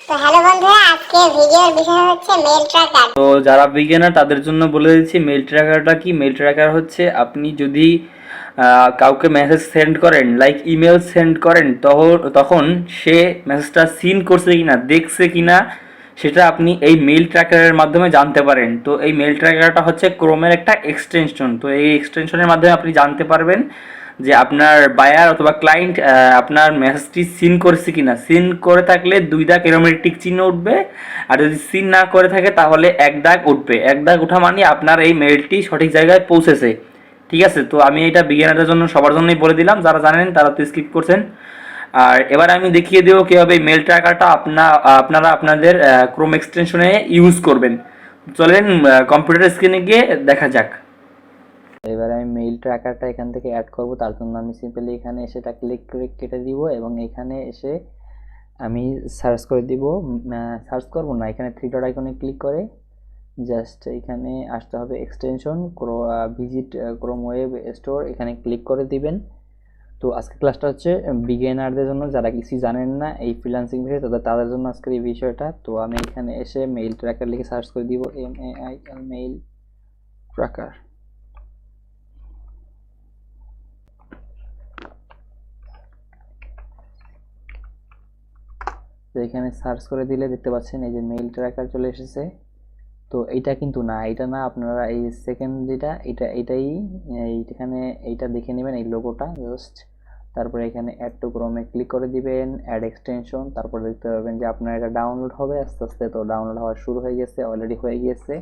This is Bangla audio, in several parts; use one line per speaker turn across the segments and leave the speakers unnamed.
তো হ্যালো বন্ধুরা, আজকে ভিডিওর বিষয় হচ্ছে মেল ট্র্যাকার।
তো যারা বিগিনার তাদের জন্য বলে দিচ্ছি মেল ট্র্যাকারটা কি। মেল ট্র্যাকার হচ্ছে আপনি যদি কাউকে মেসেজ সেন্ড করেন, লাইক ইমেল সেন্ড করেন, তখন সে মেসেজটা সিন করছে কিনা, দেখছে কিনা, সেটা আপনি এই মেল ট্র্যাকারের মাধ্যমে জানতে পারেন। তো এই মেল ট্র্যাকারটা হচ্ছে ক্রোমের একটা এক্সটেনশন। তো এই এক্সটেনশনের মাধ্যমে আপনি জানতে পারবেন যে আপনার বায়ার অথবা ক্লায়েন্ট আপনার মেসেজটি সিন করেছে কিনা। সিন করে থাকলে 2 দাগ এরোমের টিক চিহ্ন উঠবে, আর যদি সিন না করে থাকে তাহলে 1 দাগ উঠবে। 1 দাগ উঠা মানে আপনার এই মেলটি সঠিক জায়গায় পৌঁছেছে। ঠিক আছে, তো আমি এটা বিগিনারদের জন্য সবার জন্যই বলে দিলাম, যারা জানেন তারা তো স্কিপ করছেন। আর এবার আমি দেখিয়ে দেবো কীভাবে মেল ট্র্যাকারটা আপনারা আপনাদের ক্রোম এক্সটেনশনে ইউজ করবেন। চলেন কম্পিউটার স্ক্রিনে গিয়ে দেখা যাক। এবার আমি মেইল ট্র্যাকারটা এখান থেকে অ্যাড করব। তার জন্য আমি সিম্পলি এখানে এসে এটা ক্লিক করে কেটে দিব এবং এখানে এসে আমি সার্চ করে দিব। সার্চ করব না, এখানে 3 ডট আইকনে ক্লিক করে জাস্ট এখানে আসতে হবে extension visit Chrome web store, এখানে ক্লিক করে দিবেন। তো আজকে ক্লাসটা হচ্ছে বিগিনারদের জন্য, যারা কিছু জানেন না এই ফ্রিল্যান্সিং বিষয়ে, তাদের জন্য আজকের এই বিষয়টা। তো আমি এখানে এসে মেইল ট্র্যাকার লিখে সার্চ করে দিব, MAIL মেইল ট্র্যাকার। তো এখানে সার্চ করে দিলে দেখতে পাচ্ছেন এই যে মেইল ট্র্যাকার চলে এসেছে। তো এইটা কিন্তু না, এটা না, আপনারা এই সেকেন্ড যেটা এটাই এইখানে এইটা দেখে নেবেন, এই লোগোটা জাস্ট। তারপরে এখানে অ্যাড টু ক্রোমে ক্লিক করে দিবেন, অ্যাড এক্সটেনশন। তারপরে দেখতে পাবেন যে আপনার এটা ডাউনলোড হবে আস্তে আস্তে। তো ডাউনলোড হওয়া শুরু হয়ে গেছে, অলরেডি হয়ে গিয়েছে।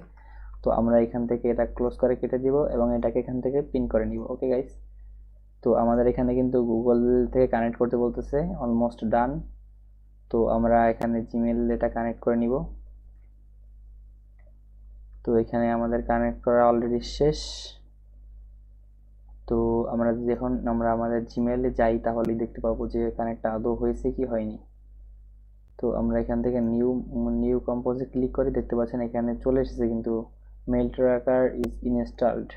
তো আমরা এখান থেকে এটা ক্লোজ করে কেটে দিব এবং এটাকে এখান থেকে পিন করে নিব। ওকে গাইস, তো আমাদের এখানে কিন্তু গুগল থেকে কানেক্ট করতে বলতেছে, অলমোস্ট ডান। তো আমরা এখানে জিমেল এটা কানেক্ট করে নিব। তো এখানে আমাদের কানেক্ট করা অলরেডি শেষ। তো আমরা যখন আমাদের জিমেইলে যাই তাহলে দেখতে পাবো যে কানেক্ট আদৌ হয়েছে কি হয়নি। তো আমরা এখান থেকে নিউ কম্পোজে ক্লিক করে দেখতে পাচ্ছেন এখানে চলে এসেছে কিন্তু মেইল ট্র্যাকার ইজ ইনস্টলড।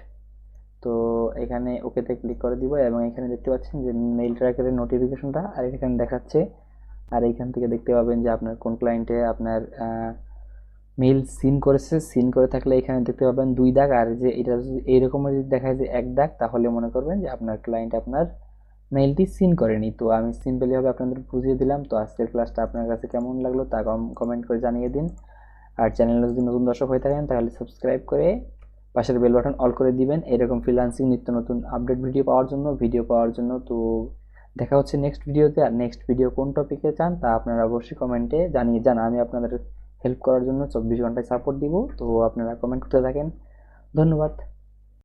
তো এখানে ওকেতে ক্লিক করে দিব এবং এখানে দেখতে পাচ্ছেন যে মেইল ট্র্যাকারের নোটিফিকেশনটা আর এখানে দেখাচ্ছে। আর এখান থেকে দেখতে পাবেন যে আপনার কোন ক্লায়েন্টে আপনার মেইল সিন করেছে। সিন করে থাকলে এখানে দেখতে পাবেন 2 দাগ, আর যে এটা যদি এইরকমের যদি দেখায় যে 1 দাগ, তাহলে মনে করবেন যে আপনার ক্লায়েন্ট আপনার মেইলটি সিন করেনি। তো আমি সিম্পলি ভাবে আপনাদের বুঝিয়ে দিলাম। তো আজকের ক্লাসটা আপনার কাছে কেমন লাগলো তা কমেন্ট করে জানিয়ে দিন। আর চ্যানেলে যদি নতুন দর্শক হয়ে থাকেন তাহলে সাবস্ক্রাইব করে পাশের বেল বাটন অল করে দিবেন এরকম ফ্রিল্যান্সিং নিত্য নতুন আপডেট ভিডিও পাওয়ার জন্য। তো দেখা হচ্ছে নেক্সট ভিডিওতে। আর নেক্সট ভিডিও কোন টপিকে চান তা আপনারা অবশ্যই কমেন্টে জানিয়ে যান, আমি আপনাদের হেল্প করার জন্য 24 ঘন্টায় সাপোর্ট দিব। তো আপনারা কমেন্ট করতে থাকেন। ধন্যবাদ।